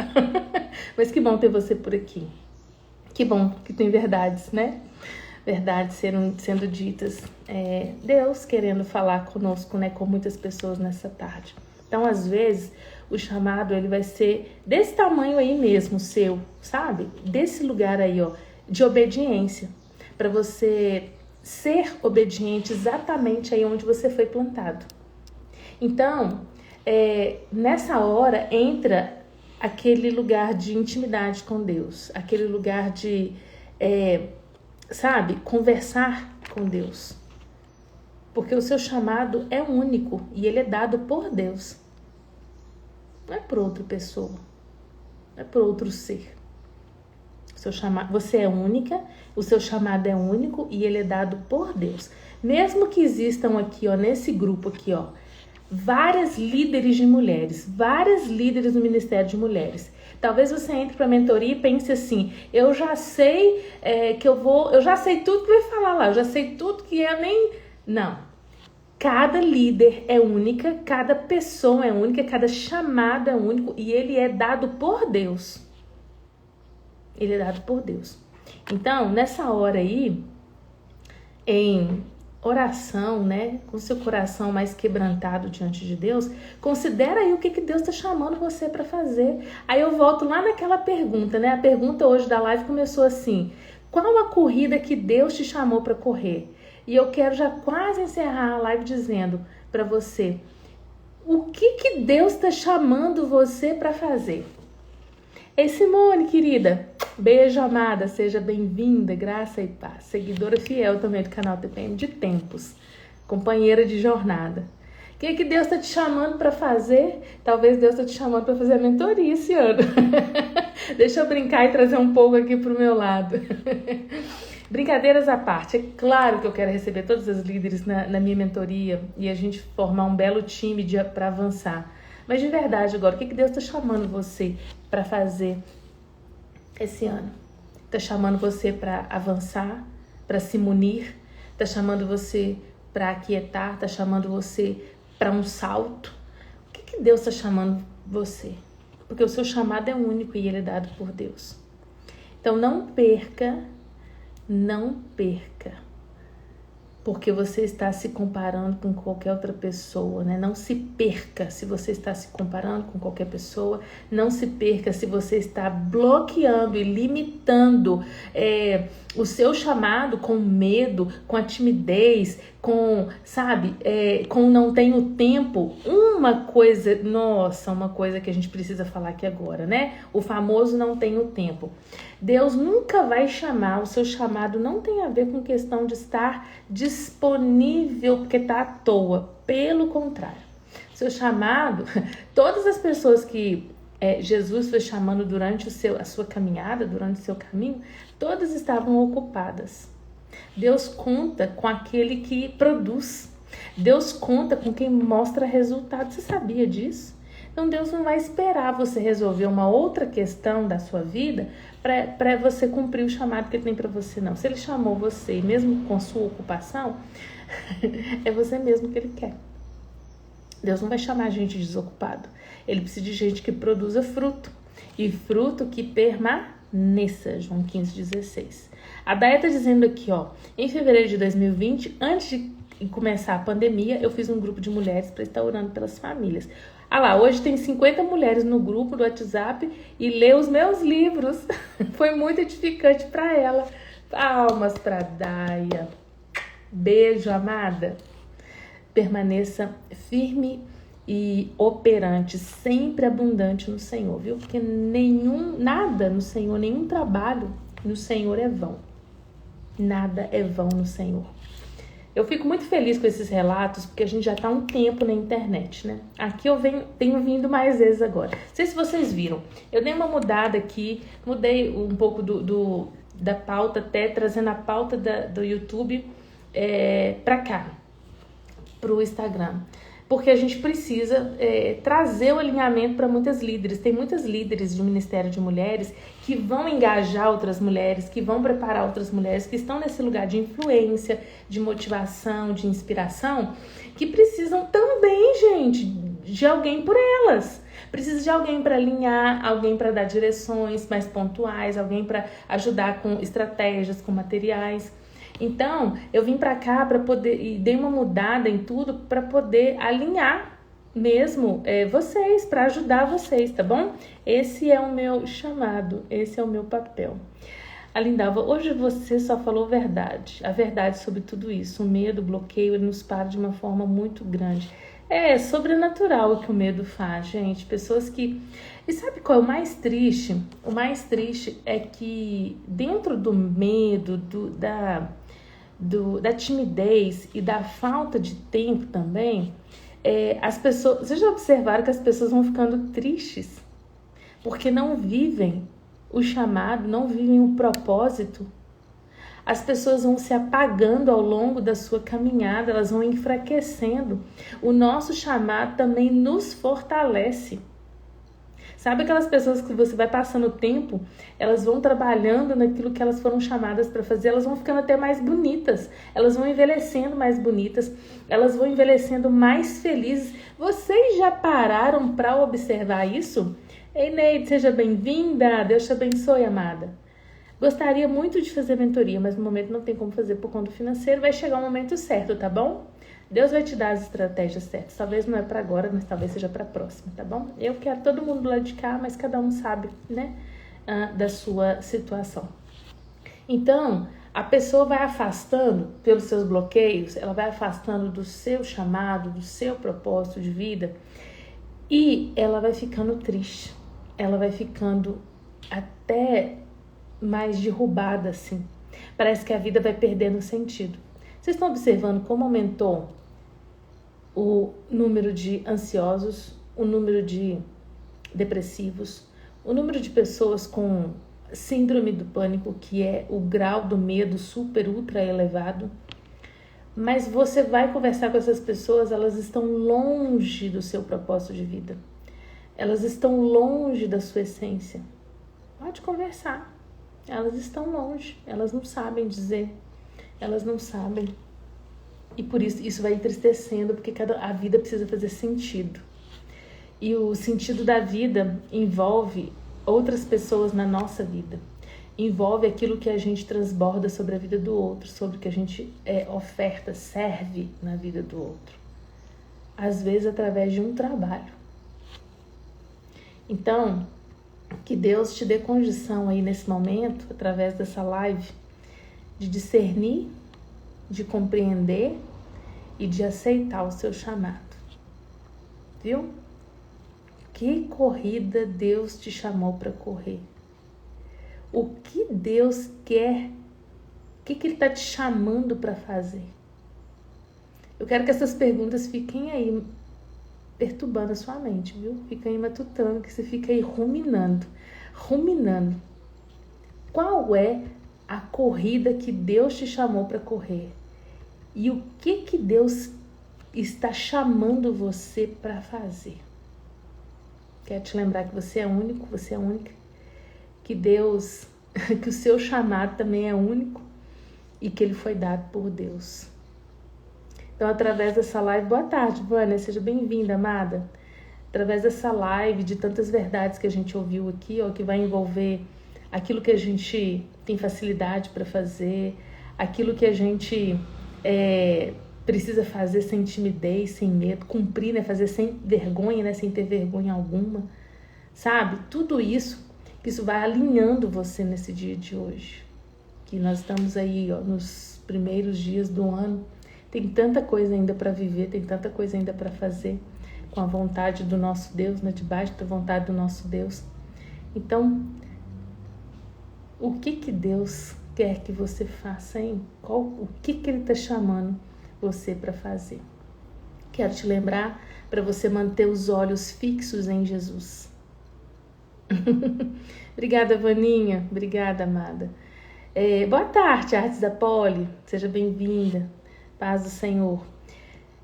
Mas que bom ter você por aqui. Que bom que tem verdades, né? Verdades sendo ditas. Deus querendo falar conosco, né? Com muitas pessoas nessa tarde. Então, às vezes, o chamado, ele vai ser desse tamanho aí mesmo, seu, sabe? Desse lugar aí, ó, de obediência. Para você ser obediente exatamente aí onde você foi plantado. Então, nessa hora, entra aquele lugar de intimidade com Deus, aquele lugar de sabe, conversar com Deus. Porque o seu chamado é único e ele é dado por Deus. Não é por outra pessoa, não é por outro ser. Você é única, o seu chamado é único e ele é dado por Deus. Mesmo que existam aqui, ó, nesse grupo aqui, ó, várias líderes de mulheres, várias líderes no Ministério de Mulheres. Talvez você entre para a mentoria e pense assim, eu já sei eu já sei tudo que vai falar lá, eu já sei tudo que eu nem... Não. Cada líder é única, cada pessoa é única, cada chamado é único e ele é dado por Deus. Ele é dado por Deus. Então, nessa hora aí, em oração, né, com seu coração mais quebrantado diante de Deus, considera aí o que Deus está chamando você para fazer. Aí eu volto lá naquela pergunta, né? A pergunta hoje da live começou assim: qual a corrida que Deus te chamou para correr? E eu quero já quase encerrar a live dizendo para você o que Deus está chamando você para fazer. Ei, Simone, querida, beijo, amada, seja bem-vinda, graça e paz. Seguidora fiel também do canal TPM de tempos, companheira de jornada. O que Deus está te chamando para fazer? Talvez Deus está te chamando para fazer a mentoria esse ano. Deixa eu brincar e trazer um pouco aqui pro meu lado. Brincadeiras à parte, é claro que eu quero receber todas as líderes na minha mentoria e a gente formar um belo time para avançar. Mas de verdade agora, o que Deus está chamando você para fazer esse ano? Está chamando você para avançar, para se munir? Está chamando você para aquietar? Está chamando você para um salto? O que Deus está chamando você? Porque o seu chamado é único e ele é dado por Deus. Então não perca, porque você está se comparando com qualquer outra pessoa, né? Não se perca se você está se comparando com qualquer pessoa, não se perca se você está bloqueando e limitando o seu chamado com medo, com a timidez, com, sabe, com não tenho tempo. Uma coisa que a gente precisa falar aqui agora, né? O famoso não tenho tempo. Deus nunca vai chamar, o seu chamado não tem a ver com questão de estar disponível porque está à toa. Pelo contrário, seu chamado, todas as pessoas que Jesus foi chamando durante a sua caminhada, durante o seu caminho, todas estavam ocupadas. Deus conta com aquele que produz. Deus conta com quem mostra resultado. Você sabia disso? Então Deus não vai esperar você resolver uma outra questão da sua vida para você cumprir o chamado que ele tem para você, não. Se ele chamou você, mesmo com sua ocupação, é você mesmo que ele quer. Deus não vai chamar gente desocupado. Ele precisa de gente que produza fruto. E fruto que permaneça. João 15,16. A Daia está dizendo aqui, ó. Em fevereiro de 2020, antes de começar a pandemia, eu fiz um grupo de mulheres para estar orando pelas famílias. Ah lá, hoje tem 50 mulheres no grupo do WhatsApp e lê os meus livros. Foi muito edificante para ela. Palmas para Daia. Beijo, amada. Permaneça firme e operante, sempre abundante no Senhor, viu? Porque nada no Senhor, nenhum trabalho no Senhor é vão. Nada é vão no Senhor. Eu fico muito feliz com esses relatos, porque a gente já está há um tempo na internet, né? Aqui eu tenho vindo mais vezes agora. Não sei se vocês viram, eu dei uma mudada aqui, mudei um pouco da pauta, até trazendo a pauta do YouTube para cá, para o Instagram. Porque a gente precisa trazer o alinhamento para muitas líderes. Tem muitas líderes do Ministério de Mulheres que vão engajar outras mulheres, que vão preparar outras mulheres, que estão nesse lugar de influência, de motivação, de inspiração, que precisam também, gente, de alguém por elas. Precisa de alguém para alinhar, alguém para dar direções mais pontuais, alguém para ajudar com estratégias, com materiais. Então, eu vim pra cá para poder, e dei uma mudada em tudo para poder alinhar mesmo vocês, para ajudar vocês, tá bom? Esse é o meu chamado, esse é o meu papel. Alindalva, hoje você só falou a verdade sobre tudo isso. O medo, o bloqueio, ele nos para de uma forma muito grande. É sobrenatural o que o medo faz, gente. Pessoas que... E sabe qual é o mais triste? O mais triste é que dentro do medo, da timidez e da falta de tempo também, as pessoas... Vocês já observaram que as pessoas vão ficando tristes? Porque não vivem o chamado, não vivem o propósito. As pessoas vão se apagando ao longo da sua caminhada, elas vão enfraquecendo. O nosso chamado também nos fortalece. Sabe aquelas pessoas que você vai passando o tempo, elas vão trabalhando naquilo que elas foram chamadas para fazer, elas vão ficando até mais bonitas, elas vão envelhecendo mais bonitas, elas vão envelhecendo mais felizes. Vocês já pararam para observar isso? Ei, Neide, seja bem-vinda, Deus te abençoe, amada. Gostaria muito de fazer mentoria, mas no momento não tem como fazer por conta financeira. Vai chegar o momento certo, tá bom? Deus vai te dar as estratégias certas. Talvez não é para agora, mas talvez seja para a próxima, tá bom? Eu quero todo mundo do lado de cá, mas cada um sabe, né, da sua situação. Então, a pessoa vai afastando pelos seus bloqueios, ela vai afastando do seu chamado, do seu propósito de vida e ela vai ficando triste. Ela vai ficando até mais derrubada, assim. Parece que a vida vai perdendo sentido. Vocês estão observando como aumentou o número de ansiosos, o número de depressivos, o número de pessoas com síndrome do pânico, que é o grau do medo super, ultra elevado. Mas você vai conversar com essas pessoas, elas estão longe do seu propósito de vida. Elas estão longe da sua essência. Pode conversar. Elas estão longe, elas não sabem dizer, elas não sabem. E por isso vai entristecendo, porque a vida precisa fazer sentido. E o sentido da vida envolve outras pessoas na nossa vida. Envolve aquilo que a gente transborda sobre a vida do outro, sobre o que a gente oferta, serve na vida do outro. Às vezes através de um trabalho. Então, que Deus te dê condição aí nesse momento, através dessa live, de discernir, de compreender e de aceitar o seu chamado. Viu? Que corrida Deus te chamou para correr? O que Deus quer? O que Ele está te chamando para fazer? Eu quero que essas perguntas fiquem aí perturbando a sua mente, viu? Fica aí matutando, que você fica aí ruminando. Qual é a corrida que Deus te chamou para correr? E o que Deus está chamando você para fazer? Quero te lembrar que você é único, você é única. Que Deus, que o seu chamado também é único e que ele foi dado por Deus. Então, através dessa live, boa tarde, Vânia, seja bem-vinda, amada. Através dessa live, de tantas verdades que a gente ouviu aqui, ó, que vai envolver aquilo que a gente tem facilidade para fazer, aquilo que a gente precisa fazer sem timidez, sem medo, cumprir, né, fazer sem vergonha, né, sem ter vergonha alguma, sabe? Tudo isso, que isso vai alinhando você nesse dia de hoje, que nós estamos aí, ó, nos primeiros dias do ano. Tem tanta coisa ainda para viver, tem tanta coisa ainda para fazer com a vontade do nosso Deus, né? Debaixo da vontade do nosso Deus. Então, o que Deus quer que você faça, hein? O que Ele está chamando você para fazer? Quero te lembrar para você manter os olhos fixos em Jesus. Obrigada, Vaninha. Obrigada, amada. Boa tarde, Artes da Poli. Seja bem-vinda. Paz do Senhor.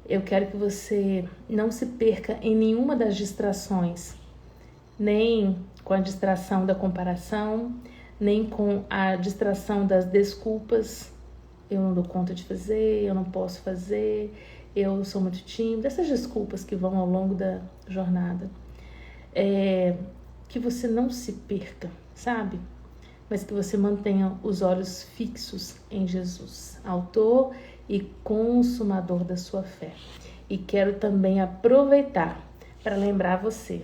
Eu quero que você não se perca em nenhuma das distrações, nem com a distração da comparação, nem com a distração das desculpas. Eu não dou conta de fazer, eu não posso fazer, eu sou muito tímida. Essas desculpas que vão ao longo da jornada. Que você não se perca, sabe? Mas que você mantenha os olhos fixos em Jesus, autor e consumador da sua fé. E quero também aproveitar para lembrar você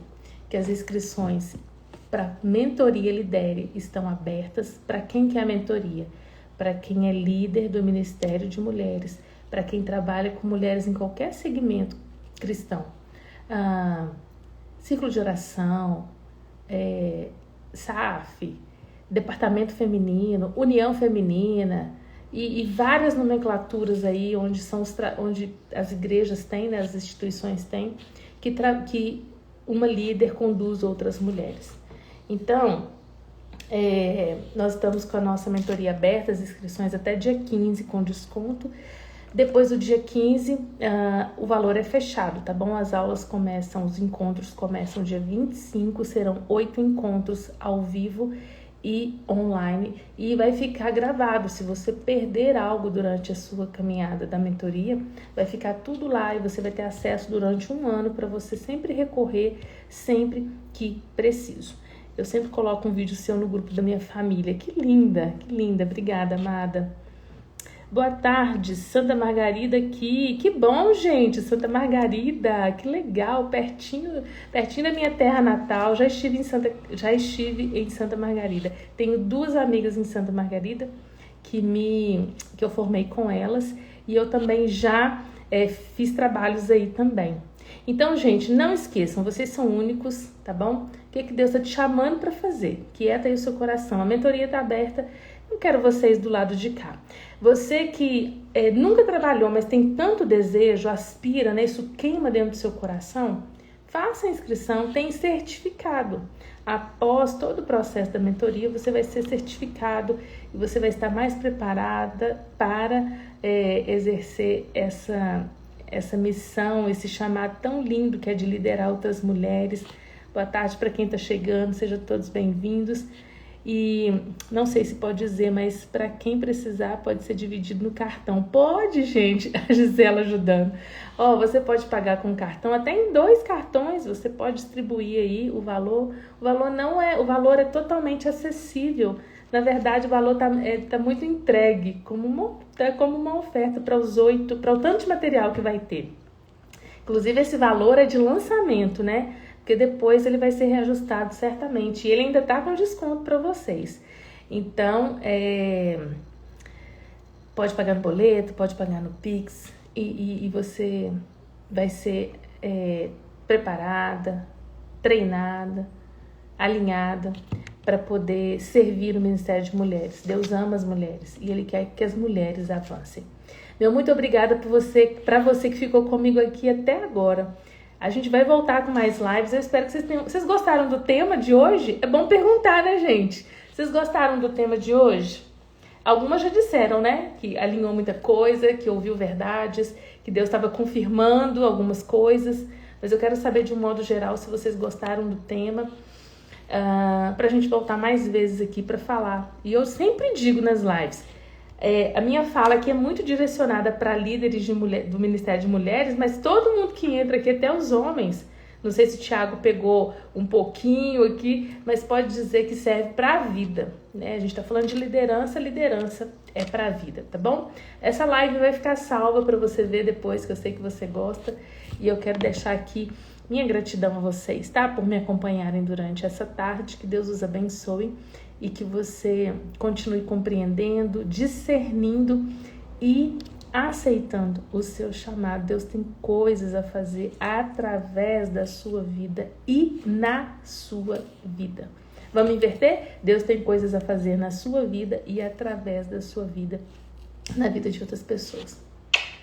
que as inscrições para Mentoria Lidere estão abertas para quem quer a mentoria, para quem é líder do Ministério de Mulheres, para quem trabalha com mulheres em qualquer segmento cristão. Círculo de oração, SAF, Departamento Feminino, União Feminina e várias nomenclaturas aí onde as igrejas têm, né, as instituições têm, que uma líder conduz outras mulheres. Então, nós estamos com a nossa mentoria aberta, as inscrições até dia 15 com desconto. Depois do dia 15, o valor é fechado, tá bom? Os encontros começam dia 25, serão 8 encontros ao vivo e online, e vai ficar gravado. Se você perder algo durante a sua caminhada da mentoria, vai ficar tudo lá e você vai ter acesso durante um ano para você sempre recorrer, sempre que preciso. Eu sempre coloco um vídeo seu no grupo da minha família. Que linda, obrigada, amada. Boa tarde, Santa Margarida aqui. Que bom, gente, Santa Margarida, que legal, pertinho da minha terra natal. Já estive em Santa Margarida. Tenho 2 amigas em Santa Margarida que eu formei com elas, e eu também já fiz trabalhos aí também. Então, gente, não esqueçam, vocês são únicos, tá bom? O que Deus está te chamando para fazer? Quieta aí o seu coração. A mentoria está aberta. Eu quero vocês do lado de cá. Você que nunca trabalhou, mas tem tanto desejo, aspira, né? Isso queima dentro do seu coração, faça a inscrição, tem certificado. Após todo o processo da mentoria, você vai ser certificado e você vai estar mais preparada para exercer essa missão, esse chamado tão lindo que é de liderar outras mulheres. Boa tarde para quem está chegando, sejam todos bem-vindos. E não sei se pode dizer, mas para quem precisar pode ser dividido no cartão. Pode, gente, a Gisela ajudando. Você pode pagar com cartão, até em 2 cartões você pode distribuir aí o valor. O valor é totalmente acessível. Na verdade, o valor tá muito entregue como uma oferta para o tanto de material que vai ter. Inclusive, esse valor é de lançamento, né? Porque depois ele vai ser reajustado certamente. E ele ainda tá com desconto para vocês. Então, pode pagar no boleto, pode pagar no Pix. E você vai ser preparada, treinada, alinhada para poder servir o Ministério de Mulheres. Deus ama as mulheres e Ele quer que as mulheres avancem. Muito obrigada para você que ficou comigo aqui até agora. A gente vai voltar com mais lives. Eu espero que vocês gostaram do tema de hoje? É bom perguntar, né, gente? Vocês gostaram do tema de hoje? Algumas já disseram, né? Que alinhou muita coisa, que ouviu verdades, que Deus estava confirmando algumas coisas. Mas eu quero saber de um modo geral se vocês gostaram do tema. Pra gente voltar mais vezes aqui para falar. E eu sempre digo nas lives, a minha fala aqui é muito direcionada para líderes do Ministério de Mulheres, mas todo mundo que entra aqui, até os homens, não sei se o Thiago pegou um pouquinho aqui, mas pode dizer que serve para a vida, né? A gente está falando de liderança é para a vida, tá bom? Essa live vai ficar salva para você ver depois, que eu sei que você gosta, e eu quero deixar aqui minha gratidão a vocês, tá? Por me acompanharem durante essa tarde, que Deus os abençoe e que você continue compreendendo, discernindo e aceitando o seu chamado. Deus tem coisas a fazer através da sua vida e na sua vida. Vamos inverter? Deus tem coisas a fazer na sua vida e através da sua vida, na vida de outras pessoas.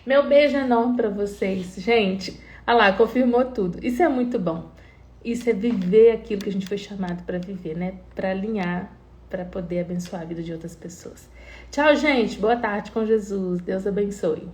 Meu beijo enorme para vocês, gente. Olha lá, confirmou tudo. Isso é muito bom. Isso é viver aquilo que a gente foi chamado para viver, né? Para alinhar, para poder abençoar a vida de outras pessoas. Tchau, gente. Boa tarde com Jesus. Deus abençoe.